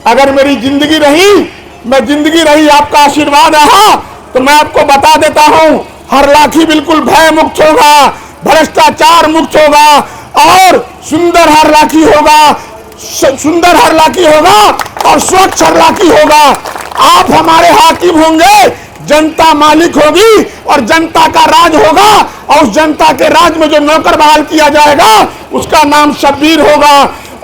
अगर मेरी जिंदगी रही, मैं जिंदगी रही, आपका आशीर्वाद रहा, तो मैं आपको बता देता हूं, हरलाखी बिल्कुल भय मुक्त होगा, भ्रष्टाचार मुक्त होगा और सुंदर हरलाखी होगा, सुंदर हरलाखी होगा और स्वच्छ हरलाखी होगा। आप हमारे हाकिम होंगे, जनता मालिक होगी और जनता का राज होगा, और उस जनता के राज में जो नौकर बहाल किया जाएगा उसका नाम शब्बीर होगा।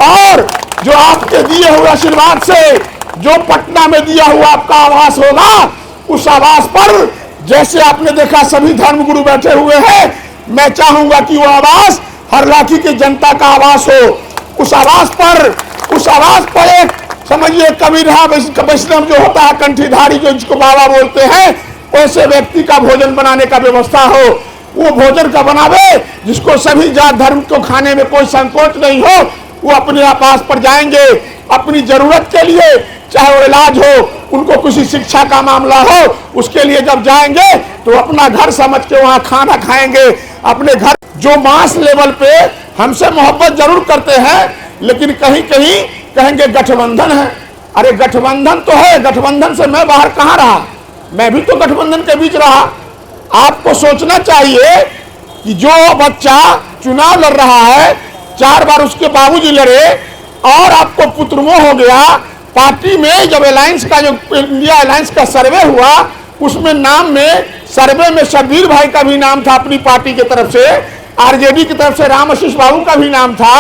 और जो आपके दिए हुए आशीर्वाद से जो पटना में दिया हुआ आपका आवास होगा, उस आवास पर जैसे आपने देखा सभी धर्मगुरु बैठे हुए हैं, मैं चाहूंगा कि वो आवास हरलाखी की जनता का आवास हो। उस आवास पर एक समझिए कबीरहा वैष्णव जो होता है, कंठीधारी जो जिसको बाबा बोलते हैं, ऐसे व्यक्ति का भोजन बनाने का व्यवस्था हो। वो भोजन का बनावे जिसको सभी जात धर्म को खाने में कोई संकोच नहीं हो। वो अपने आवास पर जाएंगे अपनी जरूरत के लिए, चाहे वो इलाज हो, उनको किसी शिक्षा का मामला हो, उसके लिए जब जाएंगे तो अपना घर समझ के वहां खाना खाएंगे अपने घर। जो मास लेवल पे हमसे मोहब्बत जरूर करते हैं, लेकिन कहीं कहीं कहेंगे गठबंधन है। अरे गठबंधन तो है, गठबंधन से मैं बाहर कहां रहा, मैं भी तो गठबंधन के बीच रहा। आपको सोचना चाहिए कि जो बच्चा चुनाव लड़ रहा है, 4 बार उसके बाबूजी लड़े और आपको पुत्रमोह हो गया, पार्टी में जब अलायंस का जो इंडिया अलायंस का सर्वे हुआ, उसमें नाम में सर्वे में शब्बीर भाई का भी नाम था अपनी पार्टी की तरफ से, आरजेडी की तरफ से राम आशीष बाबू का भी नाम था,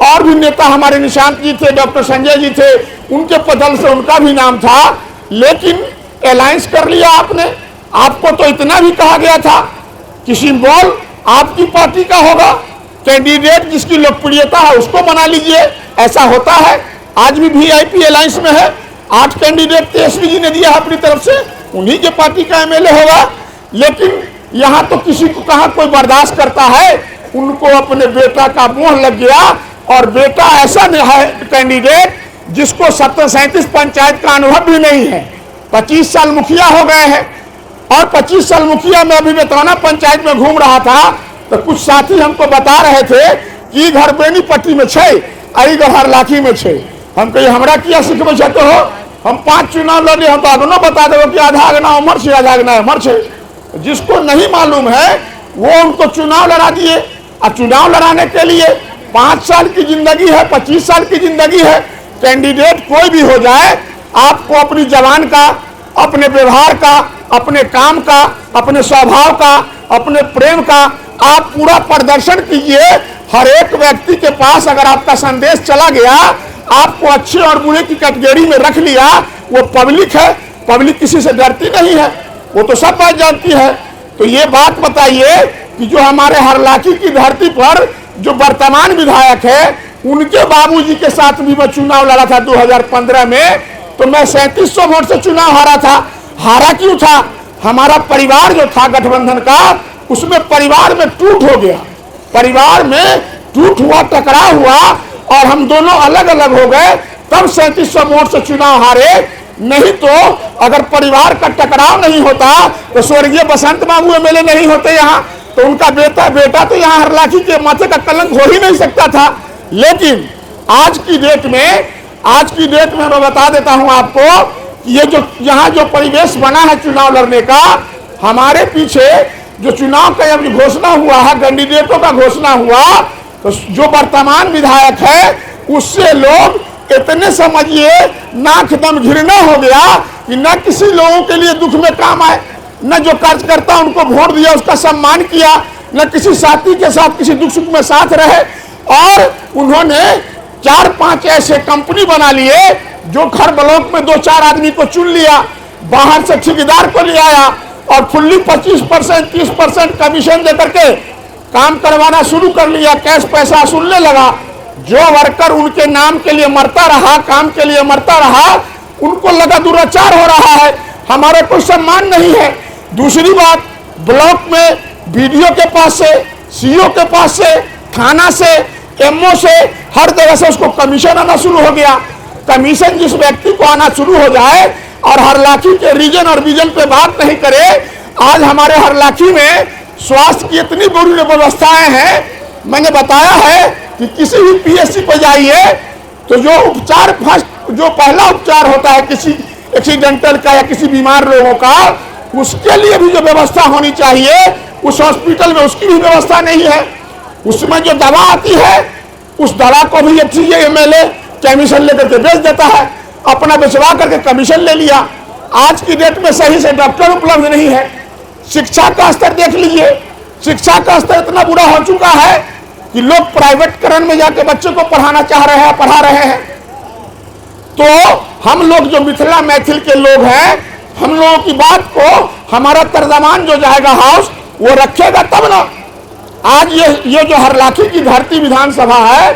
और भी नेता हमारे निशांत जी थे, डॉक्टर संजय जी थे, उनके बदल से उनका भी नाम था। लेकिन अलायंस कर लिया आपने। आपको तो इतना भी कहा गया था कि सिंबल आपकी पार्टी का होगा, कैंडिडेट जिसकी लोकप्रियता है उसको बना लीजिए। ऐसा होता है, आज भी वीआईपी अलायंस में है, 8 कैंडिडेट तेजस्वी जी ने दिया है अपनी तरफ से, उन्हीं के पार्टी का एमएलए होगा। लेकिन यहाँ तो किसी को कहा कोई बर्दाश्त करता है, उनको अपने बेटा का मोह लग गया, और बेटा ऐसा है कैंडिडेट जिसको 37 पंचायत का अनुभव भी नहीं है, 25 साल मुखिया हो गए हैं, और 25 साल मुखिया में अभी बेतौना पंचायत में घूम रहा था तो कुछ साथी हमको बता रहे थे कि घर बेनीपट्टी में छे, अलीगढ़ हरलाखी में छे। हम कही हमरा किया सिखबे छे, तो हम 5 चुनाव लड़े, हम तो अगनो बता देव कि आधा अगना उमर छे, आधा अगना उमर छे। जिसको नहीं मालूम है वो उनको चुनाव लड़ा दिए, और चुनाव लड़ाने के लिए 5 साल की जिंदगी है, 25 साल की जिंदगी है। कैंडिडेट कोई भी हो जाए, आपको अपनी जबान का, अपने व्यवहार का, अपने काम का, अपने स्वभाव का, अपने प्रेम का आप पूरा प्रदर्शन कीजिए। हर एक व्यक्ति के पास अगर आपका संदेश चला गया, आपको अच्छे और बुरे की कैटेगरी में रख लिया, वो पब्लिक है, पब्लिक किसी से डरती नहीं है, वो तो सब बात जानती है। तो ये बात बताइए कि जो हमारे हरलाखी की धरती पर जो वर्तमान विधायक है, उनके बाबूजी के साथ भी मैं चुनाव लड़ा था 2015 में, तो मैं 3700 वोट से चुनाव हारा था। हारा क्यों था? हमारा परिवार जो था गठबंधन का, उसमें परिवार में टूट हो गया, परिवार में टूट हुआ, टकराव हुआ, और हम दोनों अलग अलग हो गए, तब 3700 वोट से चुनाव हारे। नहीं तो अगर परिवार का टकराव नहीं होता तो स्वर्गीय बसंत बाबू एमएलए नहीं होते यहाँ, तो उनका बेटा तो यहाँ हरलाखी के माथे का कलंक हो ही नहीं सकता था। लेकिन आज की डेट में मैं बता देता हूँ आपको, ये जो यहाँ जो परिवेश बना है चुनाव लड़ने का, हमारे पीछे जो चुनाव का जब घोषणा हुआ है, कैंडिडेटों का घोषणा हुआ, तो जो वर्तमान विधायक है उससे लोग इतने समझिए नाक दम घिरना हो गया कि न किसी लोगों के लिए दुख में काम आए, न जो कार्यकर्ता उनको वोट दिया उसका सम्मान किया, न किसी साथी के साथ किसी दुख सुख में साथ रहे। और उन्होंने 4-5 ऐसे कंपनी बना लिए जो घर ब्लॉक में 2-4 आदमी को चुन लिया, बाहर से ठेकेदार को ले आया और फुल्ली 25% 30% कमीशन देकर के काम करवाना शुरू कर लिया, कैश पैसा वसूलने लगा। जो वर्कर उनके नाम के लिए मरता रहा, काम के लिए मरता रहा, उनको लगा दुराचार हो रहा है, हमारा कोई सम्मान नहीं है। दूसरी बात, ब्लॉक में बीडीओ के पास से, सीईओ के पास से, थाना से, एमओ से, हर जगह से उसको कमीशन आना शुरू हो गया। कमीशन जिस व्यक्ति को आना शुरू हो जाए, और हरलाखी के रीजन और विजन पे बात नहीं करे, आज हमारे हरलाखी में स्वास्थ्य की इतनी बुरी व्यवस्थाएं हैं। मैंने बताया है कि किसी भी पीएससी पर जाइए तो जो उपचार फर्स्ट जो पहला उपचार होता है किसी एक्सीडेंटल का या किसी बीमार लोगों का, उसके लिए भी जो व्यवस्था होनी चाहिए उस हॉस्पिटल में उसकी भी व्यवस्था नहीं है। उसमें जो दवा आती है उस दवा को भी एमएलए कमीशन लेकर के बेच देता है, अपना बेचवा करके कमीशन ले लिया। आज की डेट में सही से डॉक्टर उपलब्ध नहीं है। शिक्षा का स्तर देख लीजिए, शिक्षा का स्तर इतना बुरा हो चुका है कि लोग प्राइवेटकरण में जाके बच्चे को पढ़ाना चाह रहे हैं, पढ़ा रहे हैं। तो हम लोग जो मिथिला मैथिल के लोग हैं, हम लोगों की बात को हमारा तर्जमान जो जाएगा हाउस वो रखेगा तब ना। आज ये जो हरलाखी की धरती विधानसभा है,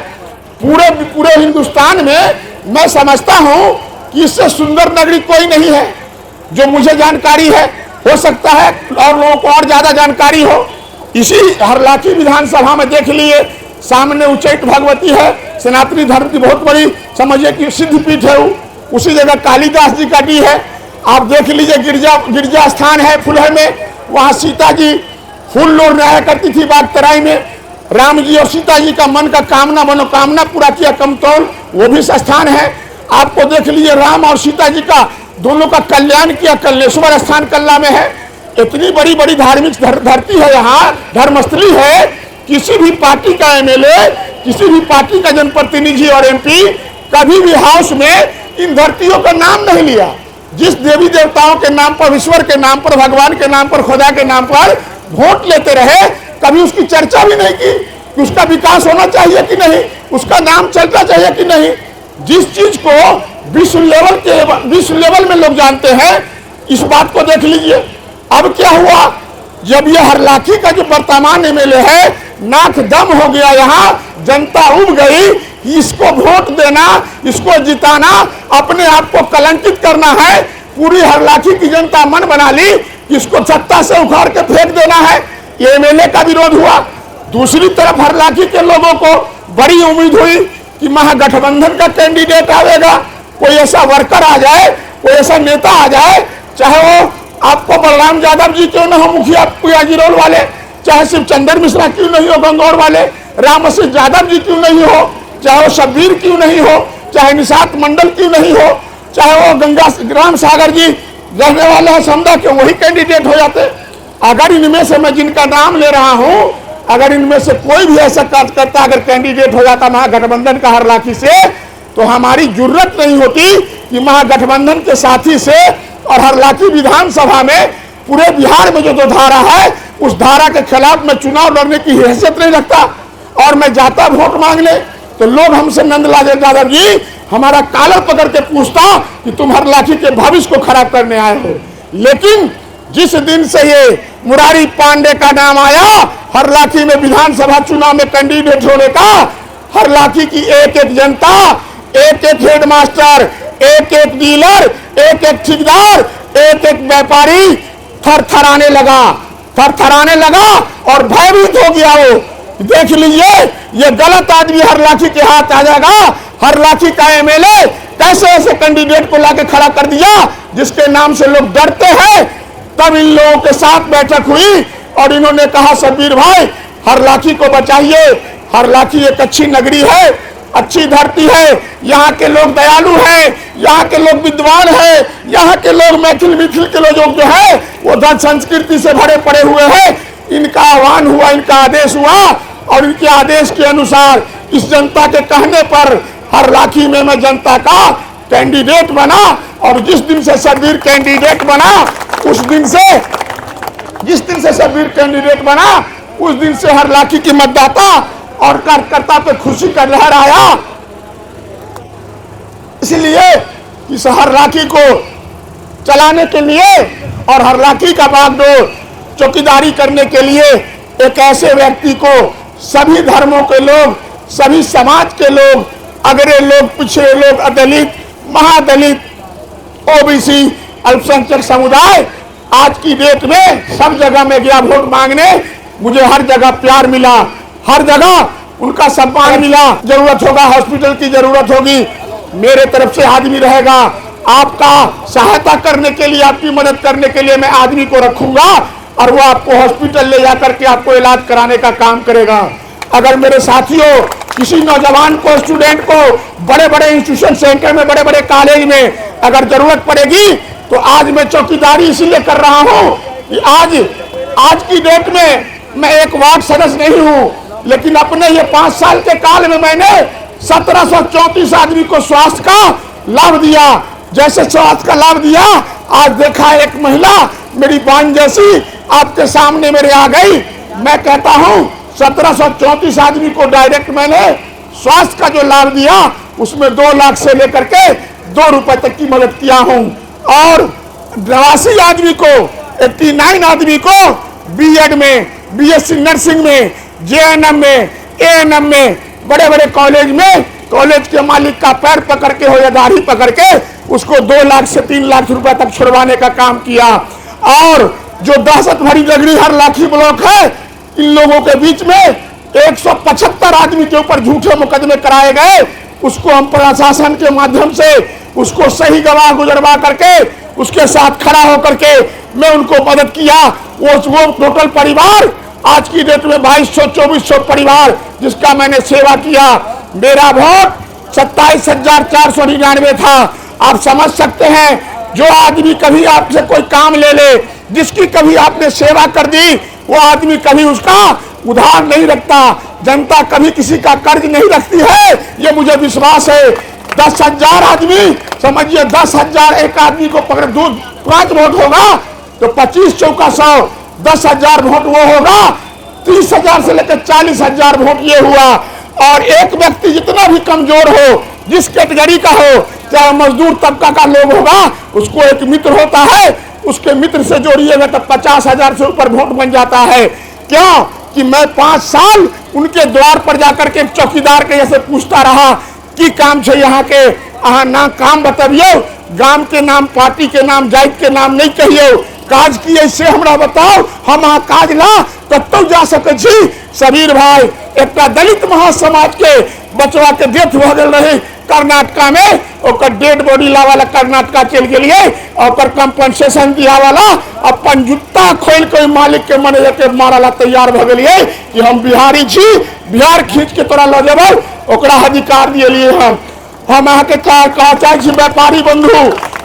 पूरे हिंदुस्तान में मैं समझता हूं कि इससे सुंदर नगरी कोई नहीं है। जो मुझे जानकारी है, हो सकता है और लोगों को और ज्यादा जानकारी हो। इसी हरलाखी विधानसभा में देख लिए, सामने उच्चैठ भगवती है, सनातनी धर्म की बहुत बड़ी समझिए कि सिद्ध पीठ है। उसी जगह कालिदास जी का डी है। आप देख लीजिए गिरजा स्थान है फुलह में, वहां सीता जी फूल लोड़ रहा करती थी बागतराई में। राम जी और सीता जी का मन का कामना मनोकामना पूरा किया कमतौल, वो भी स्थान है। आपको देख लीजिए राम और सीता जी का दोनों का कल्याण किया कल्लेश्वर स्थान कल्ला में है। इतनी बड़ी बड़ी धार्मिक धरती है, यहाँ धर्मस्थली है। किसी भी पार्टी का एमएलए, किसी भी पार्टी का जनप्रतिनिधि और एमपी कभी भी हाउस में इन धरतियों का नाम नहीं लिया। जिस देवी देवताओं के नाम पर, ईश्वर के नाम पर, भगवान के नाम पर, खुदा के नाम पर वोट लेते रहे, कभी उसकी चर्चा भी नहीं की कि उसका विकास होना चाहिए कि नहीं, उसका नाम चलना चाहिए कि नहीं। जिस चीज को विश्व लेवल में लोग जानते हैं, इस बात को देख लीजिए। अब क्या हुआ, जब ये हरलाखी का जो वर्तमान एमएलए है नाक दम हो गया, यहाँ जनता उब गई, इसको वोट देना, इसको जिताना, अपने आप को कलंकित करना है। पूरी हरलाखी की जनता मन बना ली, इसको सत्ता से उखाड़ के फेंक देना है। ये एमएलए का विरोध हुआ। दूसरी तरफ हरलाखी के लोगों को बड़ी उम्मीद हुई कि महागठबंधन का कैंडिडेट आएगा, कोई ऐसा वर्कर आ जाए, कोई ऐसा नेता आ जाए, चाहे वो आपको बलराम यादव जी क्यों न हो मुखिया पुयाजीरोल वाले, चाहे शिव चंद्र मिश्रा क्यों नहीं हो गंगौर वाले, राम सिंह यादव जी क्यों नहीं हो, चाहे वो शब्बीर क्यों नहीं हो, चाहे निषाद मंडल क्यों नहीं हो, चाहे वो गंगा राम सागर जी रहने वाले हैं समझा क्यों वही कैंडिडेट हो जाते। अगर इनमें से मैं जिनका नाम ले रहा हूं, अगर इनमें से कोई भी ऐसा कार्यकर्ता अगर कैंडिडेट हो जाता महागठबंधन का हरलाखी से, तो हमारी जरूरत नहीं होती कि महागठबंधन के साथी से और हरलाखी विधानसभा में पूरे बिहार में जो धारा है उस धारा के खिलाफ मैं चुनाव लड़ने की हैसियत नहीं रखता। और मैं जाता वोट मांगने तो लोग हमसे नंदलाल यादव जी हमारा कॉलर पकड़ के पूछता कि तुम हरलाखी के भविष्य को खराब करने आए हो। लेकिन जिस दिन से ये मुरारी पांडे का नाम आया हरलाखी में विधानसभा चुनाव में कैंडिडेट होने का, हरलाखी की एक एक जनता, एक एक हेडमास्टर, एक एक डीलर, एक एक ठेकेदार, एक एक व्यापारी थरथराने लगा और भयभीत हो गया। वो देख लीजिए, ये गलत आदमी हरलाखी के हाथ आ जाएगा। हरलाखी का एमएलए कैसे ऐसे कैंडिडेट को लाके खड़ा कर दिया जिसके नाम से लोग डरते हैं। तब इन लोगों के साथ बैठक हुई और इन्होंने कहा शब्बीर भाई हरलाखी को बचाइए, हरलाखी एक अच्छी नगरी है, अच्छी धरती है, यहाँ के लोग दयालु हैं, यहाँ के लोग विद्वान हैं, यहाँ के लोग मैथिल के लोग जो है वो धन संस्कृति से भरे पड़े हुए हैं। इनका आह्वान हुआ, इनका आदेश हुआ और इनके आदेश के अनुसार इस जनता के कहने पर हरलाखी में मैं जनता का कैंडिडेट बना। और जिस दिन से शब्बीर कैंडिडेट बना उस दिन से, जिस दिन से शब्बीर कैंडिडेट बना उस दिन से हरलाखी की मतदाता और कार्यकर्ता पे खुशी का लहर आया। इसलिए इस हरलाखी को चलाने के लिए और हरलाखी का बागडोर चौकीदारी करने के लिए एक ऐसे व्यक्ति को सभी धर्मों के लोग, सभी समाज के लोग, अगरे लोग, पिछड़े लोग, दलित, महादलित, ओबीसी, अल्पसंख्यक समुदाय, आज की डेट में सब जगह में गया वोट मांगने, मुझे हर जगह प्यार मिला, हर जगह उनका सम्मान मिला। जरूरत होगा हॉस्पिटल की जरूरत होगी, मेरे तरफ से आदमी रहेगा, आपका सहायता करने के लिए, आपकी मदद करने के लिए मैं आदमी को रखूंगा और वो आपको हॉस्पिटल ले जाकर के आपको इलाज कराने का काम करेगा। अगर मेरे साथियों किसी नौजवान को, स्टूडेंट को बड़े बड़े इंस्टीट्यूशन सेंटर में, बड़े बड़े कॉलेज में अगर जरूरत पड़ेगी तो आज मैं चौकीदारी इसीलिए कर रहा हूं कि आज की डेट में मैं एक वार्ड सदस्य नहीं हूं, लेकिन अपने ये 5 साल के काल में मैंने 1734 आदमी को स्वास्थ्य का लाभ दिया। जैसे स्वास्थ्य का लाभ दिया, आज देखा एक महिला मेरी बहन जैसी आपके सामने मेरे आ गई। मैं कहता हूं 1734 आदमी को डायरेक्ट मैंने स्वास्थ्य का जो लाभ दिया उसमें 2 लाख से लेकर के 2 रुपए तक की मदद किया हूं। और 82 आदमी को, 89 आदमी को बीएड में, बीएससी नर्सिंग में, जेएनएम में, एएनएम में, बड़े बड़े कॉलेज में, कॉलेज के मालिक का पैर पकड़ के हो या दाढ़ी पकड़ के उसको 2 लाख से 3 लाख रुपए तक छुड़वाने का काम किया। और जो दहशत भरी नगरी हरलाखी ब्लॉक है, इन लोगों के बीच में 175 आदमी के ऊपर झूठे मुकदमे कराए गए, उसको हम प्रशासन के माध्यम से उसको सही गवाह गुजरवा करके उसके साथ खड़ा होकर के मैं उनको मदद किया। वो टोटल परिवार आज की डेट में 2200-2400 परिवार जिसका मैंने सेवा किया। मेरा वोट 27,499 था। आप समझ सकते हैं, जो आदमी कभी आपसे कोई काम ले ले, जिसकी कभी आपने सेवा कर दी, वो आदमी कभी उसका उधार नहीं रखता। जनता कभी किसी का कर्ज नहीं रखती है, ये मुझे विश्वास है। 10,000 आदमी, समझिए 10,000 एक आदमी को पकड़ 5 वोट होगा तो 25 चौका 100, 10,000 वोट वो होगा, 30,000 से लेकर 40,000 वोट ये हुआ। और एक व्यक्ति जितना भी कमजोर हो, जिस कैटेगरी का हो, चाहे मजदूर तबका का लोग होगा, उसको एक मित्र होता है, उसके मित्र से जोड़िएगा तो 50,000 से ऊपर वोट बन जाता है। क्यों कि मैं 5 साल उनके द्वार पर जाकर के चौकीदार के जैसे पूछता रहा कि काम छे यहाँ के, अहाँ ना काम बतबियो, गांव के नाम, पार्टी के नाम, जाति के नाम नहीं कहियो, काज की ऐसे हमरा बताओ, हम अहाँ काज ला कतौ जा सके छी। सबीर भाई एक दलित महासमाज के बचवा के डेथ भ गल रहे कर्नाटका में, ओकर डेड बॉडी लावाला कर्नाटका चल गेलिए, और कंपनसेशन दिया वाला अपन जूता खोल के मालिक के मैनेजर के मारला तैयार भ गलिए कि हम बिहारी छी, बिहार खींच के तोरा ल जेबै, ओकरा अधिकार दिए हम अहाँ के कहा चाहे छी व्यापारी बंधु,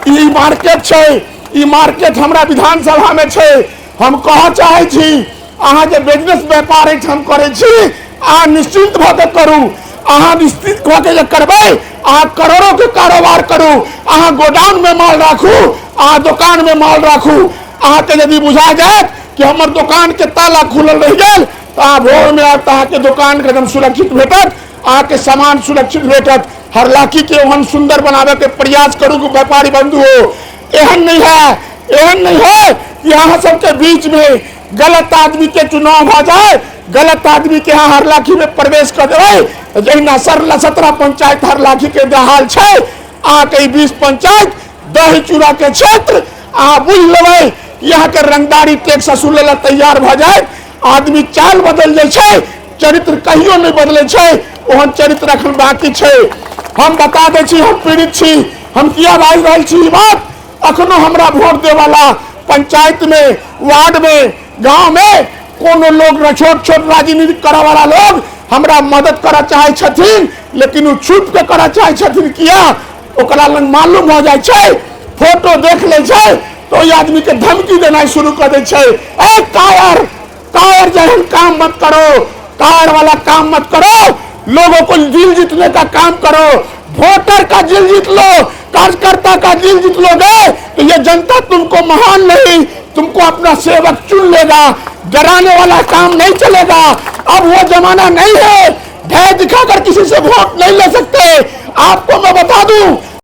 ई मार्केट छै, ई मार्केट हमरा विधानसभा में छै। हम कहा चाहे छी अहाँ जे बिजनेस व्यापार हम करे छी, अहाँ निश्चिंत भ के करू, अहाँ निश्चित भ के करबै, अहाँ करोड़ों के कारोबार करू, अहाँ गोडाउन में माल राखू, अहाँ दुकान में माल राखू। अहाँ के यदि बुझा जाए कि हमर दुकान के ताला खुलल रह गेल तो अहाँ भोर में आब अहाँ के दुकान के एकदम सुरक्षित भेटत, अहाँ के सामान सुरक्षित भेटत। हरलाखी के ओहन सुंदर बनावे के प्रयास करू कि व्यापारी बंधु हो। एहन नहीं है कि यहाँ सबके बीच में गलत आदमी के चुनाव हो जाए, गलत आदमी के यहाँ हरलाखी में प्रवेश कर देवे। जहिना 17 पंचायत हरलाखी के दहाल छै, अहाँ के 20 पंचायत दही चूड़ा के क्षेत्र, अहाँ बुझ लेबै यहाँ के रंगदारी टैक्स वसूले ला तैयार भ जाए। आदमी चाल बदल जाए छै, चरित्र कहियो नहीं बदले छै, ओहन चरित्र रखल बाकी छै। हम बता दे छी, हम पीड़ित छी, हम किया बाज रहल छी बात। अखनो हमरा वोट दे वाला पंचायत में, वार्ड में, गांव में कोनो लोग छोट छोट राजनीति करे वाला लोग हमरा मदद करा चाहे छथिन, लेकिन वो छुप के करा चाहे छथिन। किया ओकरा लग मालूम हो जाए छै, फोटो देख ले छै तो ये आदमी के धमकी देना शुरू कर दे छै। ए कायर जहन काम मत करो, कायर वाला काम मत करो, लोगों को दिल जीतने का काम करो। वोटर का दिल जीत लो, कार्यकर्ता का दिल जीत लोगे तो ये जनता तुमको महान नहीं, तुमको अपना सेवक चुन लेगा। डराने वाला काम नहीं चलेगा। अब वो जमाना नहीं है, भय दिखाकर किसी से वोट नहीं ले सकते। आपको मैं बता दूं,